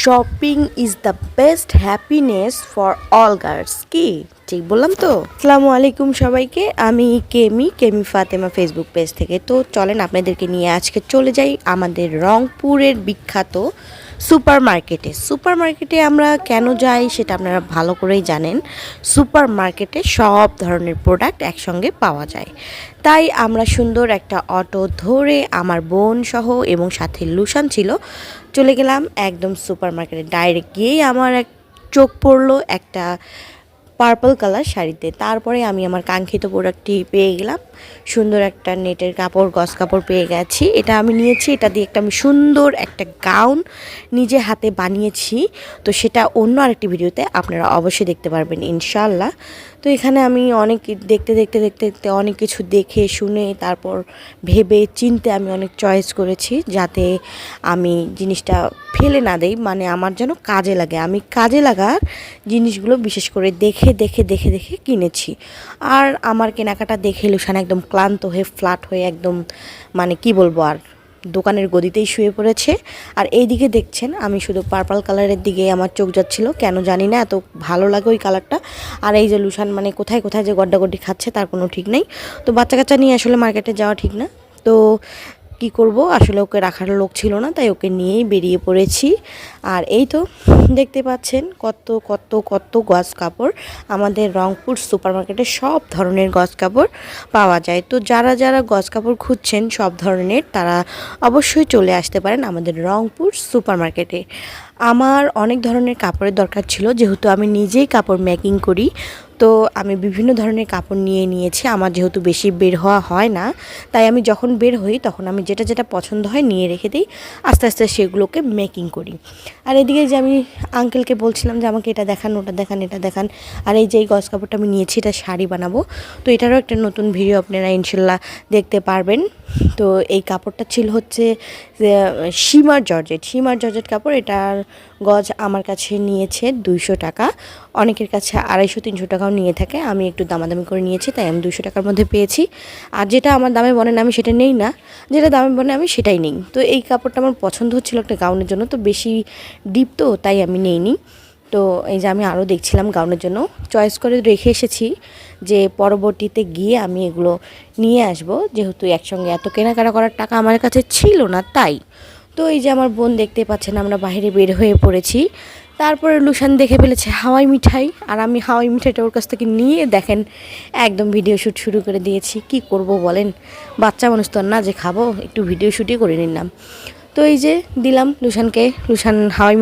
Shopping is the best happiness for all girls. কি ঠিক বললাম তো? আসসালামু আলাইকুম সবাইকে, আমি কেমি ফাতেমা ফেসবুক পেজ থেকে। তো চলেন আপনাদেরকে নিয়ে আজকে চলে যাই আমাদের রংপুরের বিখ্যাত সুপার মার্কেটে আমরা কেন যাই সেটা আপনারা ভালো করেই জানেন। সুপার মার্কেটে সব ধরনের প্রোডাক্ট একসঙ্গে পাওয়া যায়, তাই আমরা সুন্দর একটা অটো ধরে আমার বোন সহ এবং সাথে লুসান ছিল, চলে গেলাম একদম সুপার মার্কেটে। ডাইরেক্ট গিয়েই আমার এক চোখ পড়লো একটা পার্পল কালার শাড়িতে। তারপরে আমি আমার কাঙ্ক্ষিত প্রোডাক্টটি পেয়ে গেলাম, সুন্দর একটা নেটের কাপড়, গস কাপড় পেয়ে গেছি। এটা আমি নিয়েছি, এটা দিয়ে একটা আমি সুন্দর একটা গাউন নিজে হাতে বানিয়েছি। তো সেটা অন্য আরেকটি ভিডিওতে আপনারা অবশ্যই দেখতে পারবেন ইনশাআল্লাহ। তো এখানে আমি অনেক দেখতে অনেক কিছু দেখে শুনে তারপর ভেবে চিনতে আমি অনেক চয়েস করেছি, যাতে আমি জিনিসটা ফেলে না দেই, মানে আমার যেন কাজে লাগে। আমি কাজে লাগার জিনিসগুলো বিশেষ করে দেখে কিনেছি। আর আমার কেনাকাটা দেখে লুসান একদম ক্লান্ত হয়ে ফ্ল্যাট হয়ে একদম, মানে কি বলবো, আর দোকানের গদিতেই শুয়ে পড়েছে। আর এই দিকে দেখছেন আমি শুধু পার্পল কালারের দিকে আমার চোখ যাচ্ছিল, কেন জানি না, এত ভালো লাগে ওই কালারটা। আর এই যে লুসান মানে কোথায় যে গড্ডাগড্ডি খাচ্ছে তার কোনো ঠিক নেই। তো বাচ্চা কাচ্চা নিয়ে আসলে মার্কেটে যাওয়া ঠিক না, তো কি করব, আসলে ওকে রাখার লোক ছিল না, তাই ওকে নিয়েই বেরিয়ে পড়েছি। আর এই তো দেখতে পাচ্ছেন কত গজ কাপড়। আমাদের রংপুর সুপার মার্কেটে সব ধরনের গজ কাপড় পাওয়া যায়। তো যারা গজ কাপড় খুঁজছেন সব ধরনের, তারা অবশ্যই চলে আসতে পারেন আমাদের রংপুর সুপার মার্কেটে। আমার অনেক ধরনের কাপড়ের দরকার ছিল, যেহেতু আমি নিজেই কাপড় মেকিং করি, তো আমি বিভিন্ন ধরনের কাপড় নিয়েছি। আমার যেহেতু বেশি বের হওয়া হয় না, তাই আমি যখন বের হই তখন আমি যেটা পছন্দ হয় নিয়ে রেখে দিই, আস্তে সেগুলোকে মেকিং করি। আর এদিকে যে আমি আঙ্কেলকে বলছিলাম যে আমাকে এটা দেখান, ওটা দেখান, এটা দেখান। আর এই যে এই গজ কাপড়টা আমি নিয়েছি, এটা শাড়ি বানাবো, তো এটারও একটা নতুন ভিডিও আপনারা ইনশাল্লাহ দেখতে পারবেন। তো এই কাপড়টা ছিল হচ্ছে সীমার জর্জেট কাপড়। এটার গজ আমার কাছে নিয়েছে 200 টাকা, অনেকের কাছে 250-300 টাকাও নিয়ে থাকে। আমি একটু দামাদামি করে নিয়েছি, তাই আমি 200 টাকার মধ্যে পেয়েছি। আর যেটা আমার দামে বনে না আমি সেটা নেই না, যেটা দামে বনে আমি সেটাই নেই। তো এই কাপড়টা আমার পছন্দ হচ্ছিলো একটা গাউনের জন্য, তো বেশি ডিপ তো তাই আমি নেইনি। তো এই যে আমি আরও দেখছিলাম গাউনের জন্য, চয়েস করে রেখে এসেছি যে পরবর্তীতে গিয়ে আমি এগুলো নিয়ে আসব, যেহেতু একসঙ্গে এত কেনাকাটা করার টাকা আমার কাছে ছিল না তাই। তো এই যে আমার বোন দেখতে পাচ্ছেন আমরা বাইরে বের হয়ে পড়েছি। তারপরে লুসান দেখে ফেলেছে হাওয়াই মিঠাই, আর আমি হাওয়াই মিঠাইটা ওর কাছ থেকে নিয়ে দেখেন একদম ভিডিও শ্যুট শুরু করে দিয়েছি। কি করব বলেন, বাচ্চা মানুষ তো না যে খাবো, একটু ভিডিও শ্যুটই করে নিলাম। তো এই যে দিলাম লুসানকে, লুসান হাওয়াই